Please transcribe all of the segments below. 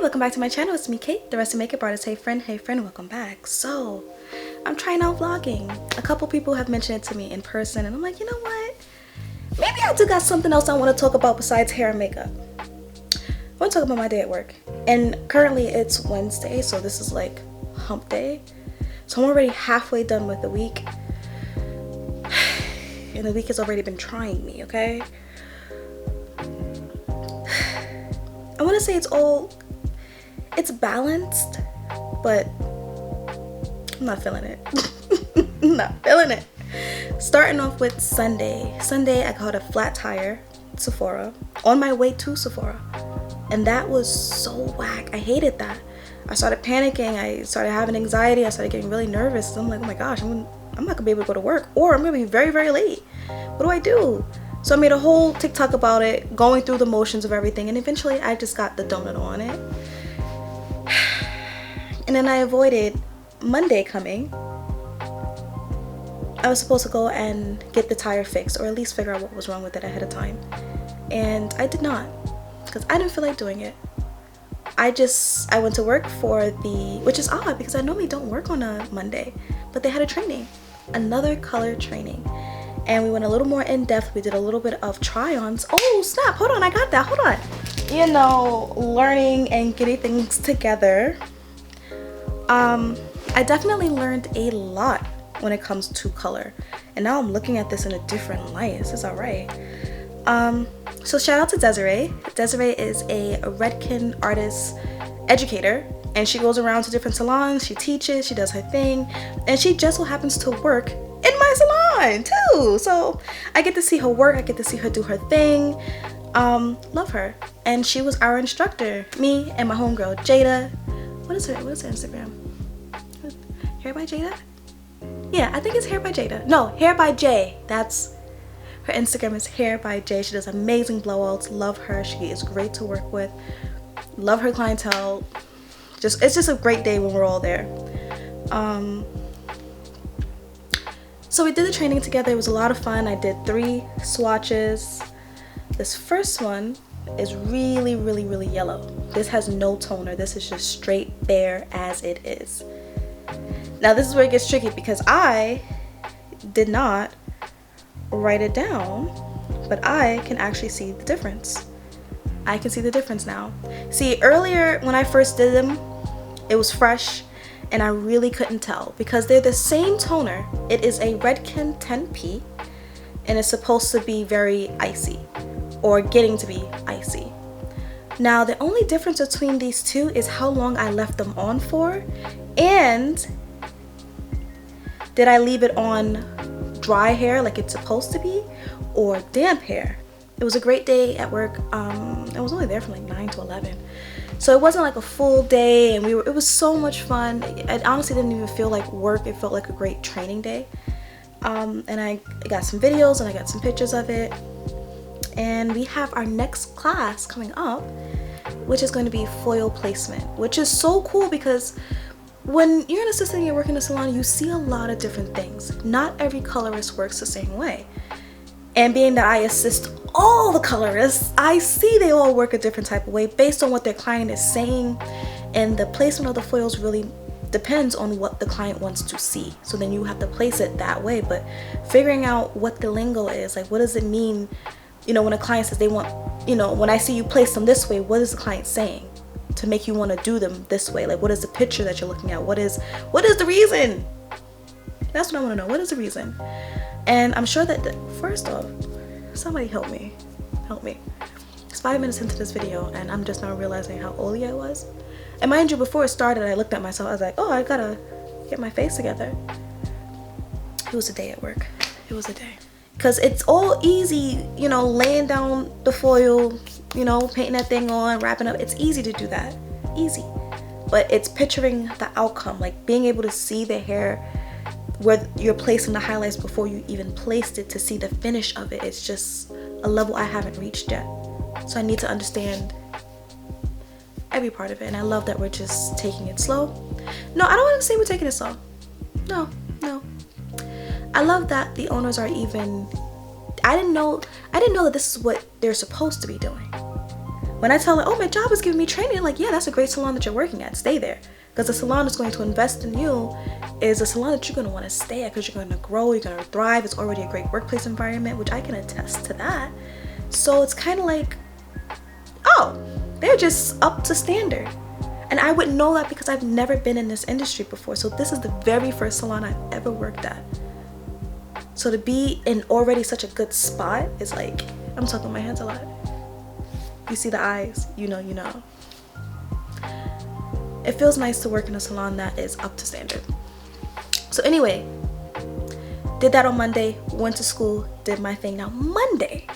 welcome back to my channel. It's me, Kate, the Rusty Makeup Artist. Hey friend, welcome back. So, I'm trying out vlogging. A couple people have mentioned it to me in person, and I'm like, you know what? Maybe I do got something else I want to talk about besides hair and makeup. I want to talk about my day at work. And currently it's Wednesday, so this is like hump day. So I'm already halfway done with the week. And the week has already been trying me, okay? I want to say it's balanced, but I'm not feeling it. I'm not feeling it. Starting off with Sunday. Sunday, I caught a flat tire at Sephora on my way to Sephora. And that was so whack. I hated that. I started panicking. I started having anxiety. I started getting really nervous. I'm like, oh my gosh, I'm not going to be able to go to work, or I'm going to be very, very late. What do I do? So I made a whole TikTok about it, going through the motions of everything, and eventually I just got the donut on it. And then I avoided Monday coming. I was supposed to go and get the tire fixed, or at least figure out what was wrong with it ahead of time. And I did not, because I didn't feel like doing it. I went to work for which is odd because I normally don't work on a Monday, but they had a training, another color training. And we went a little more in depth. We did a little bit of try-ons. Oh snap, hold on, I got that, hold on. You know, learning and getting things together. I definitely learned a lot when it comes to color. And now I'm looking at this in a different light. This is all right. So shout out to Desiree. Desiree is a Redken artist educator, and she goes around to different salons. She teaches, she does her thing, and she just so happens to work in my salon too. So I get to see her work, I get to see her do her thing. Love her. And she was our instructor, me and my homegirl Jada. What is her Instagram? Hair by Jada? Yeah, I think it's Hair by Jada. No, Hair by J. That's her Instagram, is Hair by J. She does amazing blowouts. Love her. She is great to work with. Love her clientele. It's just a great day when we're all there. So we did the training together. It was a lot of fun. I did 3 swatches. This first one is really, really, really yellow. This has no toner. This is just straight bare as it is. Now this is where it gets tricky because I did not write it down, but I can actually see the difference. I can see the difference now. See, earlier when I first did them, it was fresh and I really couldn't tell because they're the same toner. It is a Redken 10P and it's supposed to be very icy, or getting to be icy. Now the only difference between these two is how long I left them on for, and did I leave it on dry hair like it's supposed to be, or damp hair. It was a great day at work. I was only there from like 9 to 11. So it wasn't like a full day, and it was so much fun. I honestly didn't even feel like work. It felt like a great training day. And I got some videos and I got some pictures of it. And we have our next class coming up, which is going to be foil placement, which is so cool because when you're an assistant and you work in a salon, you see a lot of different things. Not every colorist works the same way. And being that I assist all the colorists, I see they all work a different type of way based on what their client is saying. And the placement of the foils really depends on what the client wants to see. So then you have to place it that way. But figuring out what the lingo is, like what does it mean, you know, when a client says they want, you know, when I see you place them this way, what is the client saying to make you want to do them this way? Like what is the picture that you're looking at? What is the reason? That's what I want to know. What is the reason? And I'm sure that first off, somebody help me. It's 5 minutes into this video and I'm just now realizing how old I was. And mind you, before it started, I looked at myself. I was like, oh, I gotta get my face together. It was a day at work. It was a day. Because it's all easy, you know, laying down the foil, you know, painting that thing on, wrapping up. It's easy to do that. Easy. But it's picturing the outcome, like being able to see the hair where you're placing the highlights before you even placed it, to see the finish of it. It's just a level I haven't reached yet. So I need to understand every part of it. And I love that we're just taking it slow. No, I don't want to say we're taking it slow. No. I love that the owners are even, I didn't know that this is what they're supposed to be doing. When I tell her, oh, my job is giving me training, like, yeah, that's a great salon that you're working at. Stay there. Because the salon is going to invest in you is a salon that you're going to want to stay at because you're going to grow, you're going to thrive. It's already a great workplace environment, which I can attest to that. So it's kind of like, oh, they're just up to standard. And I wouldn't know that because I've never been in this industry before. So this is the very first salon I've ever worked at. So to be in already such a good spot is like, I'm talking my hands a lot. You see the eyes, you know, you know. It feels nice to work in a salon that is up to standard. So anyway, did that on Monday, went to school, did my thing. Now Monday,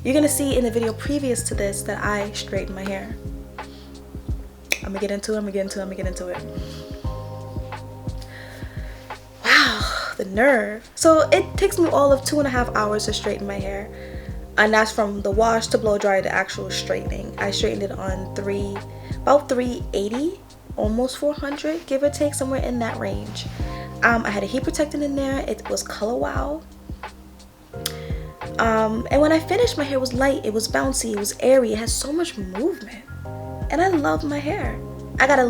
you're gonna see in the video previous to this that I straightened my hair. I'm gonna get into it. Wow, the nerve. So it takes me all of 2.5 hours to straighten my hair. And that's from the wash to blow dry to actual straightening. I straightened it on about 380, almost 400, give or take, somewhere in that range. I had a heat protectant in there. It was Color Wow. And when I finished, my hair was light, it was bouncy, it was airy, it has so much movement. And I love my hair. I got a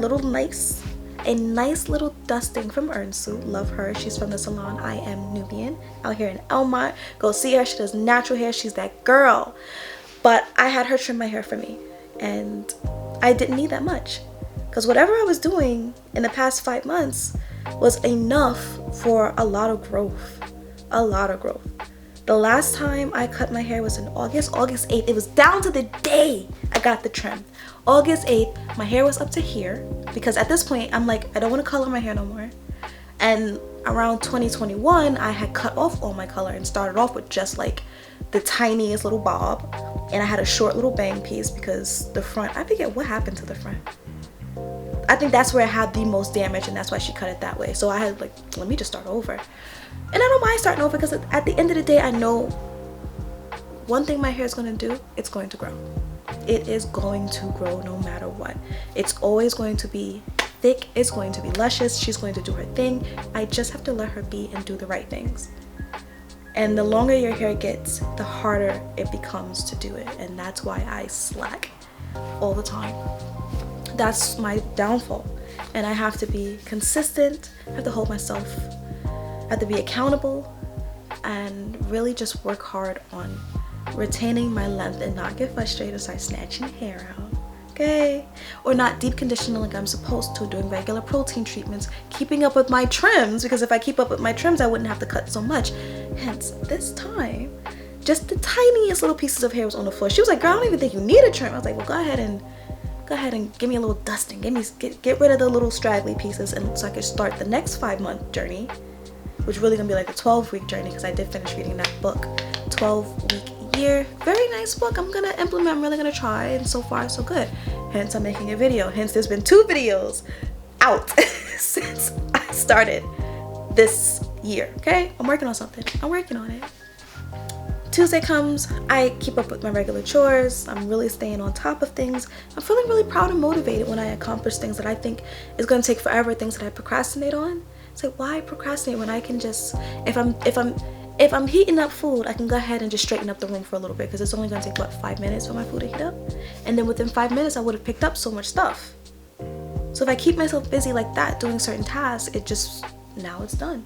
nice little dusting from Ernsu. Love her. She's from the salon I Am Nubian out here in Elmont. Go see her. She does natural hair. She's that girl. But I had her trim my hair for me, and I didn't need that much because whatever I was doing in the past 5 months was enough for a lot of growth. The last time I cut my hair was in August 8th. It was down to the day I got the trim. August 8th, my hair was up to here because at this point, I'm like, I don't want to color my hair no more. And around 2021, I had cut off all my color and started off with just like the tiniest little bob. And I had a short little bang piece because the front, I forget what happened to the front. I think that's where I had the most damage, and that's why she cut it that way. So I had like, let me just start over. And I don't mind starting over because at the end of the day, I know one thing my hair is going to do, it's going to grow. It is going to grow no matter what. It's always going to be thick. It's going to be luscious. She's going to do her thing. I just have to let her be and do the right things. And the longer your hair gets, the harder it becomes to do it. And that's why I slack all the time. That's my downfall. And I have to be consistent. I have to hold myself. I have to be accountable and really just work hard on retaining my length and not get frustrated and start snatching hair out, okay? Or not deep conditioning like I'm supposed to, doing regular protein treatments, keeping up with my trims, because if I keep up with my trims, I wouldn't have to cut so much. Hence, this time, just the tiniest little pieces of hair was on the floor. She was like, girl, I don't even think you need a trim. I was like, well, go ahead and give me a little dusting. Get rid of the little straggly pieces, and so I could start the next 5-month journey, which really gonna be like a 12-week journey because I did finish reading that book. 12-week year, very nice book. I'm gonna implement. I'm really gonna try, and so far so good. Hence I'm making a video. Hence there's been 2 videos out since I started this year. Okay, I'm working on something. I'm working on it. Tuesday comes, I keep up with my regular chores. I'm really staying on top of things. I'm feeling really proud and motivated when I accomplish things that I think is gonna take forever, things that I procrastinate on. It's like, why procrastinate when I can just, if I'm heating up food, I can go ahead and just straighten up the room for a little bit because it's only gonna take, what, 5 minutes for my food to heat up? And then within 5 minutes, I would have picked up so much stuff. So if I keep myself busy like that, doing certain tasks, it just, now it's done.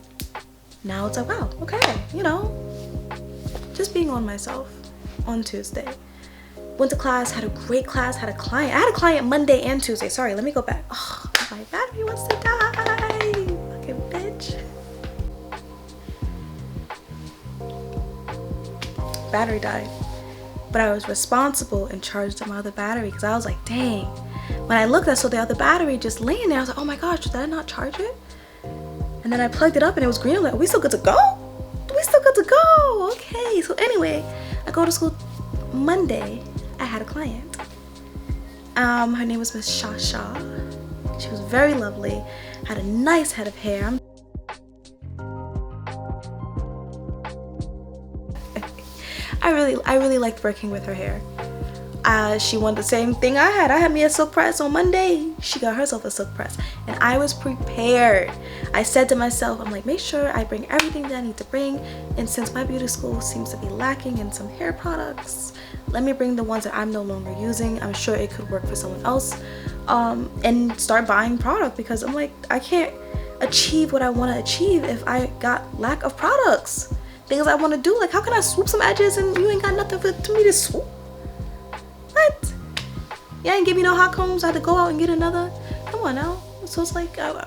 Now it's like, wow, okay, you know, just being on myself on Tuesday. Went to class, had a great class, had a client. I had a client Monday and Tuesday. Sorry, let me go back. Oh, my battery wants to die. Fucking bitch. Battery died. But I was responsible and charged my other battery because I was like, dang. When I looked, I saw the other battery just laying there. I was like, oh my gosh, did I not charge it? And then I plugged it up and it was green. I'm like, are we still good to go? We still good to go. Okay. So anyway, I go to school Monday. I had a client. Her name was Miss Shasha. She was very lovely. Had a nice head of hair. I really liked working with her hair. She wanted the same thing I had. I had me a silk press on Monday. She got herself a silk press, and I was prepared. I said to myself, I'm like, make sure I bring everything that I need to bring, and since my beauty school seems to be lacking in some hair products, let me bring the ones that I'm no longer using. I'm sure it could work for someone else, and start buying product, because I'm like, I can't achieve what I want to achieve if I got lack of products, things I want to do. Like, how can I swoop some edges and you ain't got nothing for me to swoop? What? You ain't give me no hot combs. I had to go out and get another. Come on now. So it's like, I'm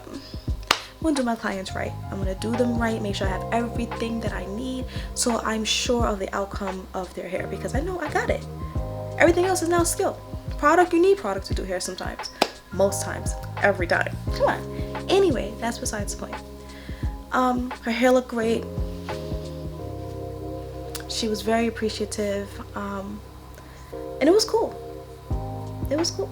gonna do my clients right. I'm gonna do them right, make sure I have everything that I need, so I'm sure of the outcome of their hair, because I know I got it. Everything else is now skill. Product, you need product to do hair sometimes. Most times. Every time. Come on. Anyway, that's besides the point. Her hair looked great. She was very appreciative. And it was cool. It was cool.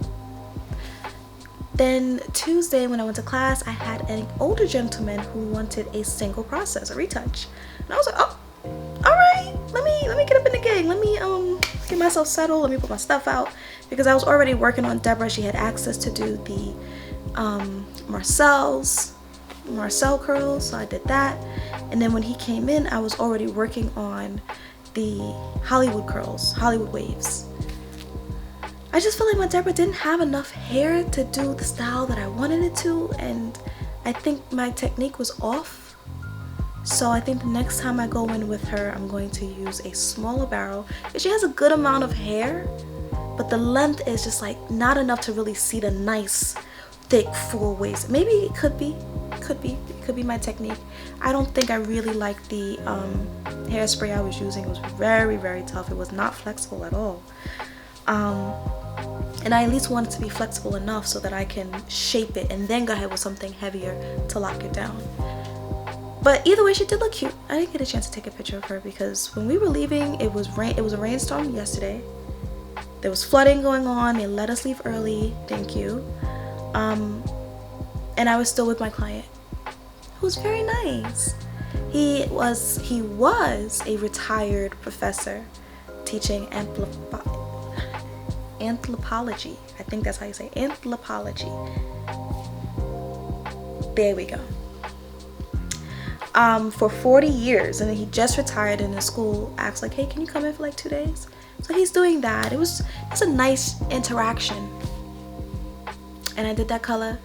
Then Tuesday when I went to class, I had an older gentleman who wanted a single process, a retouch. And I was like, oh, all right, let me get up in the game. Let me get myself settled. Let me put my stuff out, because I was already working on Deborah. She had access to do the Marcel curls, so I did that. And then when he came in, I was already working on the Hollywood curls, Hollywood waves. I just feel like my Deborah didn't have enough hair to do the style that I wanted it to, and I think my technique was off. So I think the next time I go in with her, I'm going to use a smaller barrel. She has a good amount of hair, but the length is just like not enough to really see the nice, thick, full waist. Maybe it could be my technique. I don't think I really like the hairspray I was using. It was very, very tough. It was not flexible at all. And I at least want it to be flexible enough so that I can shape it and then go ahead with something heavier to lock it down. But either way, she did look cute. I didn't get a chance to take a picture of her because when we were leaving, it was a rainstorm yesterday. There was flooding going on. They let us leave early. Thank you. And I was still with my client, who's very nice. He was a retired professor teaching anthropology. I think that's how you say anthropology. There we go. For 40 years, and then he just retired, and the school asked like, hey, can you come in for like 2 days? So he's doing that. It's a nice interaction, and I did that color.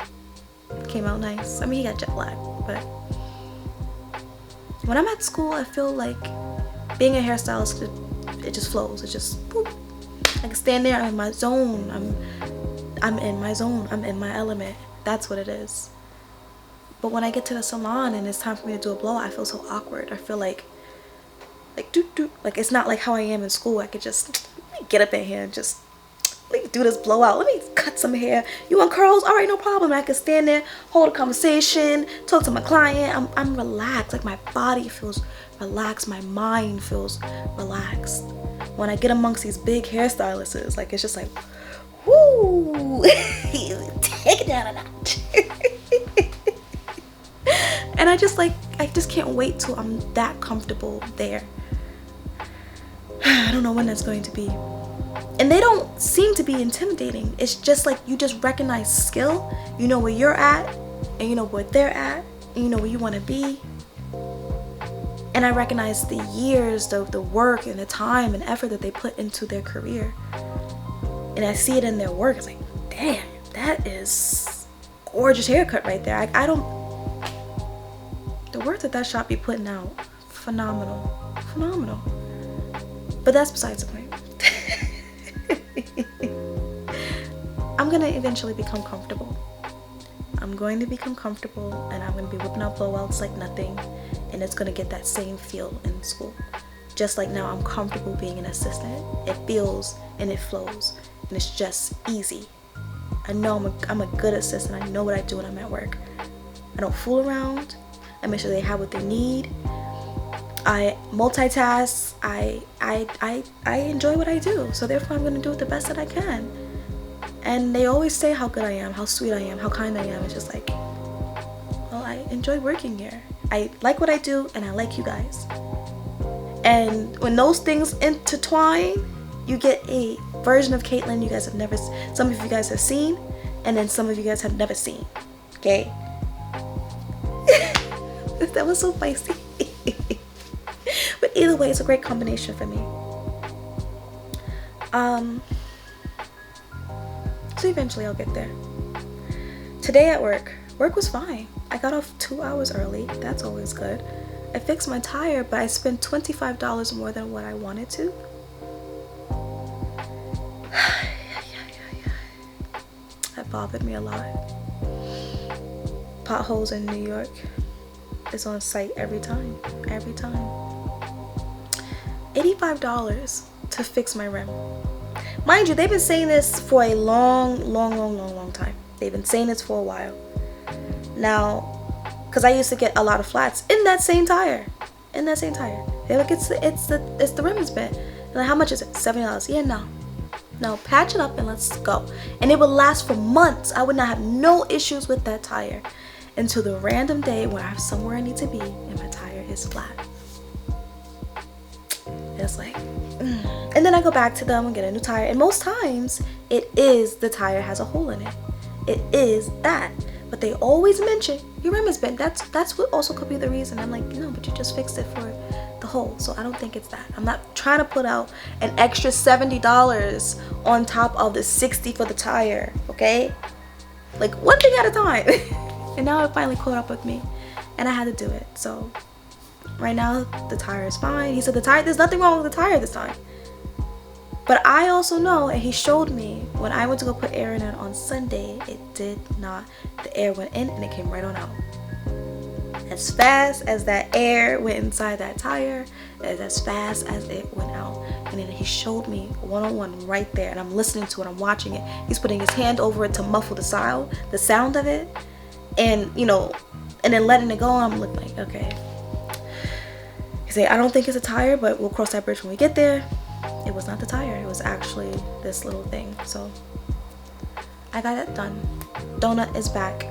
Came out nice. I mean, he got jet lag, but when I'm at school, I feel like being a hairstylist, it just flows. It just boop. I can stand there. I'm in my zone. I'm in my zone. I'm in my element. That's what it is. But when I get to the salon and it's time for me to do a blowout, I feel so awkward. I feel like doot doot. Like it's not like how I am in school. I could just let me get up in here and just let me do this blowout. Let me cut some hair. You want curls? All right, no problem. I can stand there, hold a conversation, talk to my client. I'm relaxed. Like my body feels relaxed. My mind feels relaxed. When I get amongst these big hairstylists, like it's just like, whoo, take it down a notch. And I just can't wait till I'm that comfortable there. I don't know when that's going to be. And they don't seem to be intimidating. It's just like you just recognize skill. You know where you're at, and you know where they're at, and you know where you want to be. And I recognize the years, the work and the time and effort that they put into their career. And I see it in their work. It's like, damn, that is gorgeous haircut right there. The work that shop be putting out, phenomenal. But that's besides the point. I'm gonna eventually become comfortable. I'm going to become comfortable, and I'm gonna be whipping out blowouts like nothing, and it's gonna get that same feel in school. Just like now I'm comfortable being an assistant. It feels and it flows, and it's just easy. I know I'm a good assistant. I know what I do when I'm at work. I don't fool around. I make sure they have what they need. I multitask. I enjoy what I do, so therefore I'm gonna do it the best that I can. And they always say how good I am, how sweet I am, how kind I am. It's just like, well, I enjoy working here. I like what I do, and I like you guys. And when those things intertwine, You get a version of Caitlyn you guys have never, some of you guys have seen, and then some of you guys have never seen. Okay? That was so feisty. But either way, it's a great combination for me. So eventually I'll get there. Today at work was fine. I got off 2 hours early. That's always good. I fixed my tire, but I spent $25 more than what I wanted to. That bothered me a lot. Potholes in New York is on site every time. Every time. $85 to fix my rim. Mind you, they've been saying this for a long time. They've been saying this for a while. Now, because I used to get a lot of flats in that same tire. They're like, it's the rim is bent. And like, how much is it? $70. Yeah, no, patch it up and let's go. And it would last for months. I would not have no issues with that tire until the random day where I have somewhere I need to be and my tire is flat. It's like, And then I go back to them and get a new tire, and most times it is the tire has a hole in it. It is that. But they always mention your rim is bent. That's what also could be the reason. I'm like, no, but you just fixed it for the hole. So I don't think it's that. I'm not trying to put out an extra $70 on top of the $60 for the tire, okay? Like, one thing at a time. And now it finally caught up with me, and I had to do it. So right now the tire is fine. He said there's nothing wrong with the tire this time. But I also know, and he showed me when I went to go put air in it on Sunday, it did not. The air went in and it came right on out. As fast as that air went inside that tire, as fast as it went out. And then he showed me one-on-one right there, and I'm listening to it, I'm watching it. He's putting his hand over it to muffle the sound of it, and and then letting it go. I'm looking like, okay. He said, I don't think it's a tire, but we'll cross that bridge when we get there. It was not the tire, it was actually this little thing. So I got it done. Donut is back.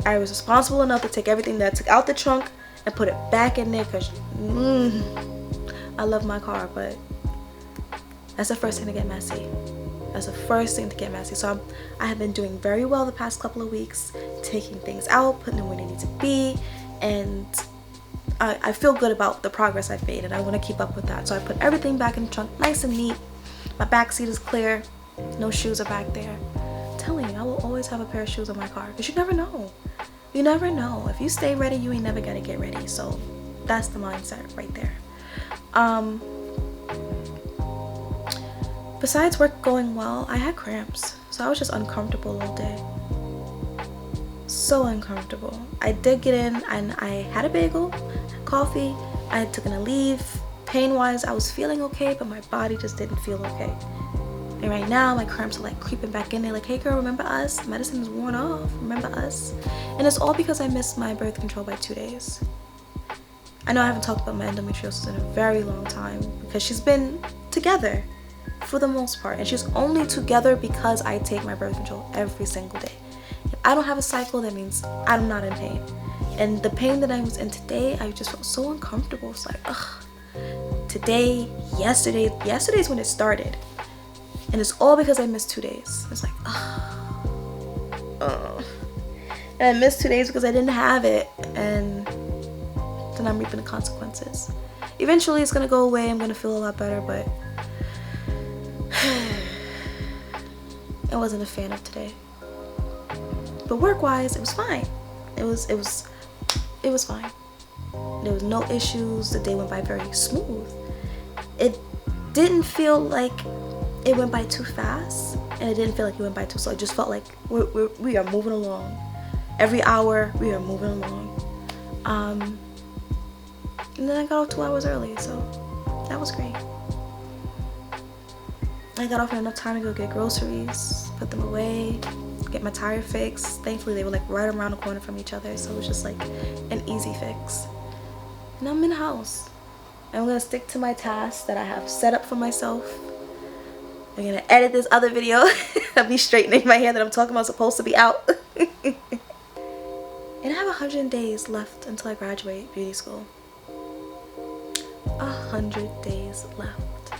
I was responsible enough to take everything that I took out the trunk and put it back in there, because I love my car, but that's the first thing to get messy. So I have been doing very well the past couple of weeks, taking things out, putting them where they need to be, and I feel good about the progress I've made, and I want to keep up with that. So I put everything back in the trunk, nice and neat. My back seat is clear. No shoes are back there. I'm telling you, I will always have a pair of shoes in my car, because you never know. You never know. If you stay ready, you ain't never gonna get ready. So that's the mindset right there. Besides work going well, I had cramps. So I was just uncomfortable all day. So uncomfortable. I did get in and I had a bagel, coffee. I took an Aleve. Pain-wise, I was feeling okay, but my body just didn't feel okay. And right now, my cramps are like creeping back in there. Like, hey girl, remember us? Medicine is worn off. Remember us? And it's all because I missed my birth control by 2 days. I know I haven't talked about my endometriosis in a very long time, because she's been together for the most part. And she's only together because I take my birth control every single day. If I don't have a cycle, that means I'm not in pain. And the pain that I was in today, I just felt so uncomfortable. It's like, ugh. Yesterday's when it started. And it's all because I missed 2 days. It's like, and I missed 2 days because I didn't have it. And then I'm reaping the consequences. Eventually it's gonna go away. I'm gonna feel a lot better, but I wasn't a fan of today. But work-wise, it was fine. It was fine. There was no issues. The day went by very smooth. It didn't feel like it went by too fast, and it didn't feel like it went by too slow. It just felt like we are moving along. Every hour we are moving along. And then I got off 2 hours early, so that was great. I got off in enough time to go get groceries, put them away, get my tire fixed. Thankfully they were like right around the corner from each other, so it was just like an easy fix. And I'm in the house. I'm gonna stick to my tasks that I have set up for myself. I'm gonna edit this other video of me straightening my hair that I'm talking about supposed to be out. And I have 100 days left until I graduate beauty school. 100 days left.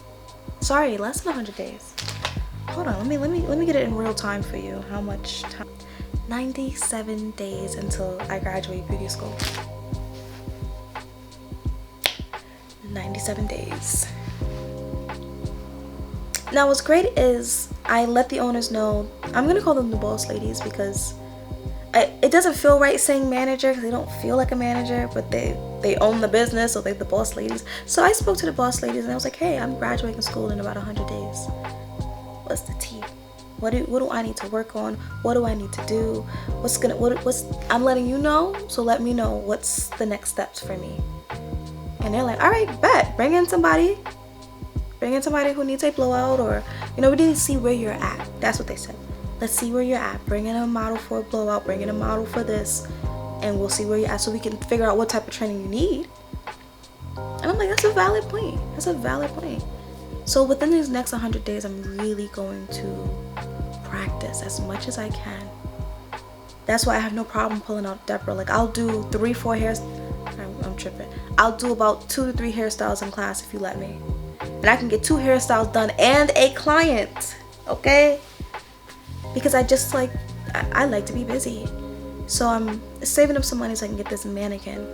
Sorry, less than 100 days. Hold on, let me get it in real time for you. How much time? 97 days until I graduate beauty school. 97 days. Now what's great is I let the owners know, I'm gonna call them the boss ladies because it doesn't feel right saying manager because they don't feel like a manager, but they own the business, so they're the boss ladies. So I spoke to the boss ladies and I was like, hey, I'm graduating school in about 100 days. What's the tea? What do I need to work on? What do I need to do? I'm letting you know, so let me know what's the next steps for me. And they're like, all right, bet, bring in somebody who needs a blowout, or we need to see where you're at. That's what they said. Let's see where you're at. Bring in a model for a blowout, bring in a model for this, and we'll see where you're at so we can figure out what type of training you need. And I'm like, that's a valid point. That's a valid point. So within these next 100 days, I'm really going to practice as much as I can. That's why I have no problem pulling out Deborah. Like, I'll do 3-4 hairs. I'm tripping. I'll do about 2 to 3 hairstyles in class if you let me. And I can get 2 hairstyles done and a client, okay? Because I just like, I like to be busy. So I'm saving up some money so I can get this mannequin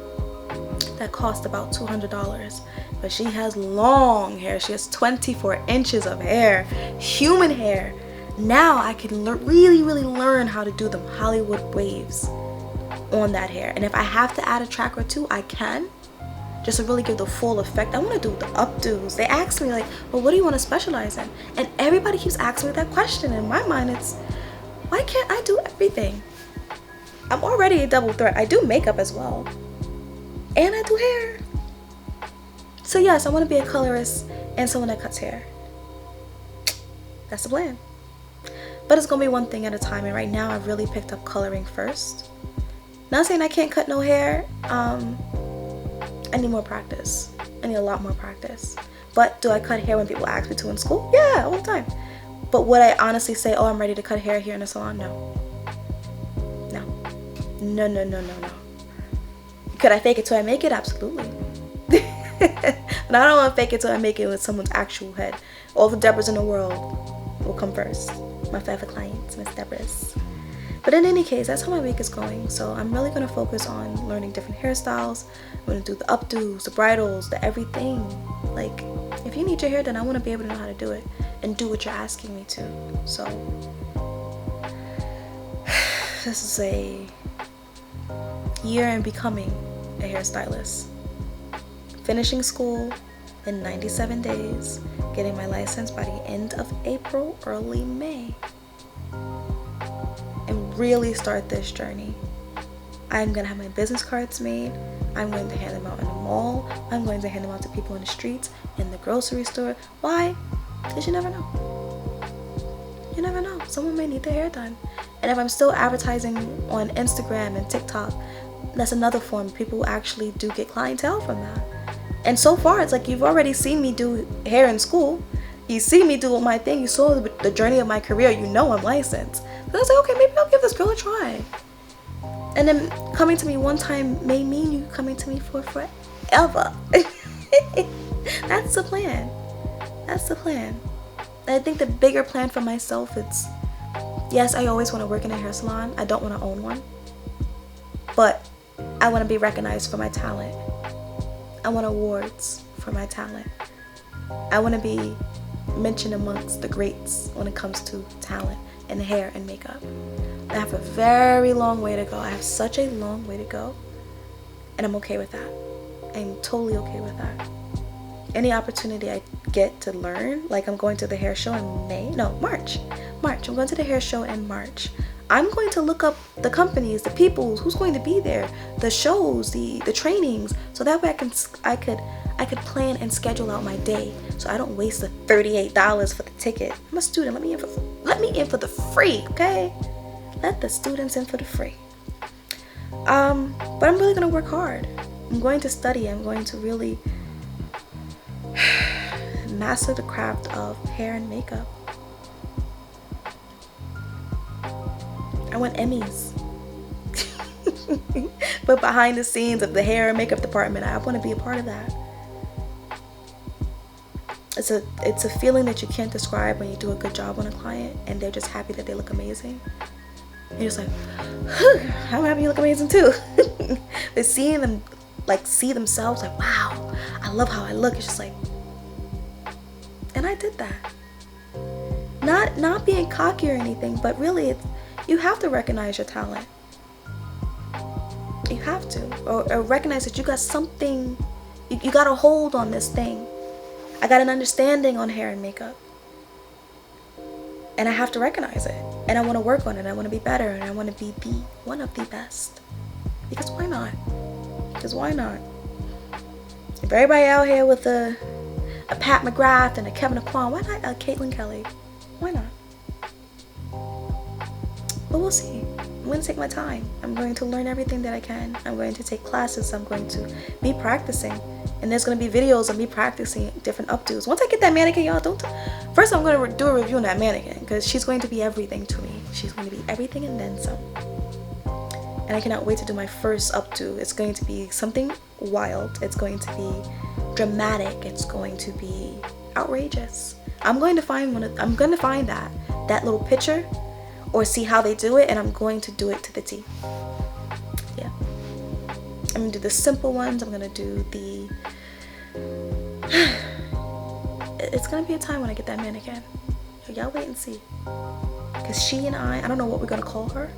that cost about $200. But she has long hair. She has 24 inches of hair, human hair. Now I can really learn how to do them Hollywood waves on that hair. And if I have to add a track or two, I can, just to really give the full effect. I want to do the updos. They ask me like, well, what do you want to specialize in? And everybody keeps asking me that question. In my mind, it's, why can't I do everything? I'm already a double threat. I do makeup as well, and I do hair. So yes, I want to be a colorist and someone that cuts hair. That's the plan. But it's gonna be one thing at a time, and right now I've really picked up coloring first. Not saying I can't cut no hair. I need more practice. I need a lot more practice. But do I cut hair when people ask me to in school? Yeah, all the time. But would I honestly say, oh, I'm ready to cut hair here in the salon? No. No. Could I fake it till I make it? Absolutely. But I don't want to fake it till I make it with someone's actual head. All the Deborahs in the world will come first. My forever clients, Miss Deborahs. But in any case, that's how my week is going. So I'm really going to focus on learning different hairstyles. I'm going to do the updos, the bridals, the everything. Like, if you need your hair done, I want to be able to know how to do it and do what you're asking me to. So this is a year in becoming a hairstylist. Finishing school in 97 days, getting my license by the end of April, early May, and really start this journey. I'm gonna have my business cards made. I'm going to hand them out in the mall. I'm going to hand them out to people in the streets, in the grocery store. Why? Because you never know. You never know. Someone may need their hair done. And if I'm still advertising on Instagram and TikTok, that's another form. People actually do get clientele from that. And so far, it's like you've already seen me do hair in school. You see me do my thing. You saw the journey of my career. You know I'm licensed. So I was like, okay, maybe I'll give this girl a try. And then coming to me one time may mean you coming to me for forever. That's the plan. That's the plan. And I think the bigger plan for myself is, yes, I always want to work in a hair salon. I don't want to own one. But I want to be recognized for my talent. I want awards for my talent. I want to be mentioned amongst the greats when it comes to talent and hair and makeup. I have a very long way to go. I have such a long way to go. And I'm okay with that. I'm totally okay with that. Any opportunity I get to learn, like I'm going to the hair show in March. I'm going to the hair show in March. I'm going to look up the companies, the people, who's going to be there, the shows, the trainings, so that way I could plan and schedule out my day, so I don't waste the $38 for the ticket. I'm a student. Let me in for the free, okay? Let the students in for the free. But I'm really gonna work hard. I'm going to study. I'm going to really master the craft of hair and makeup. I want Emmys. But behind the scenes of the hair and makeup department, I want to be a part of that. it's a feeling that you can't describe when you do a good job on a client and they're just happy that they look amazing. You're just like, I'm happy you look amazing too. They're seeing them, like, see themselves like, wow, I love how I look. It's just like, and I did that. Not being cocky or anything, but really, you have to recognize your talent. You have to, or recognize that you got something, you got a hold on this thing. I got an understanding on hair and makeup, and I have to recognize it, and I want to work on it. I want to be better, and I want to be one of the best. Because why not? Because why not? If everybody out here with a Pat McGrath and a Kevin Aquan, why not a Caitlin Kelly? Why not? But we'll see. I'm going to take my time. I'm going to learn everything that I can. I'm going to take classes. I'm going to be practicing. And there's going to be videos of me practicing different updos. Once I get that mannequin, y'all, first I'm going to do a review on that mannequin, because she's going to be everything to me. She's going to be everything and then some. And I cannot wait to do my first updo. It's going to be something wild. It's going to be dramatic. It's going to be outrageous. I'm going to find that little picture, or see how they do it, and I'm going to do it to the T. Yeah. I'm gonna do the simple ones. I'm gonna do the it's gonna be a time when I get that mannequin. Y'all wait and see. Because she and I don't know what we're gonna call her.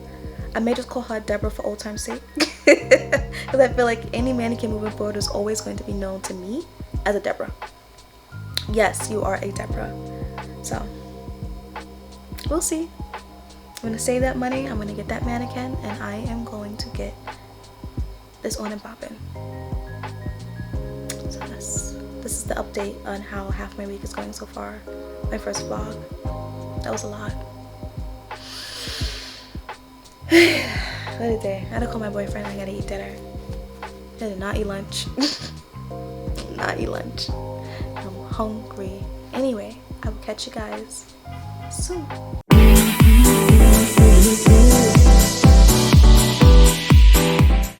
I may just call her Deborah for old time's sake. Because I feel like any mannequin moving forward is always going to be known to me as a Deborah. Yes, you are a Deborah. So, we'll see. I'm going to save that money. I'm going to get that mannequin. And I am going to get this on and popping. So this is the update on how half my week is going so far. My first vlog. That was a lot. What a day. I had to call my boyfriend. I gotta eat dinner. I did not eat lunch. Not eat lunch. I'm hungry. Anyway, I will catch you guys soon.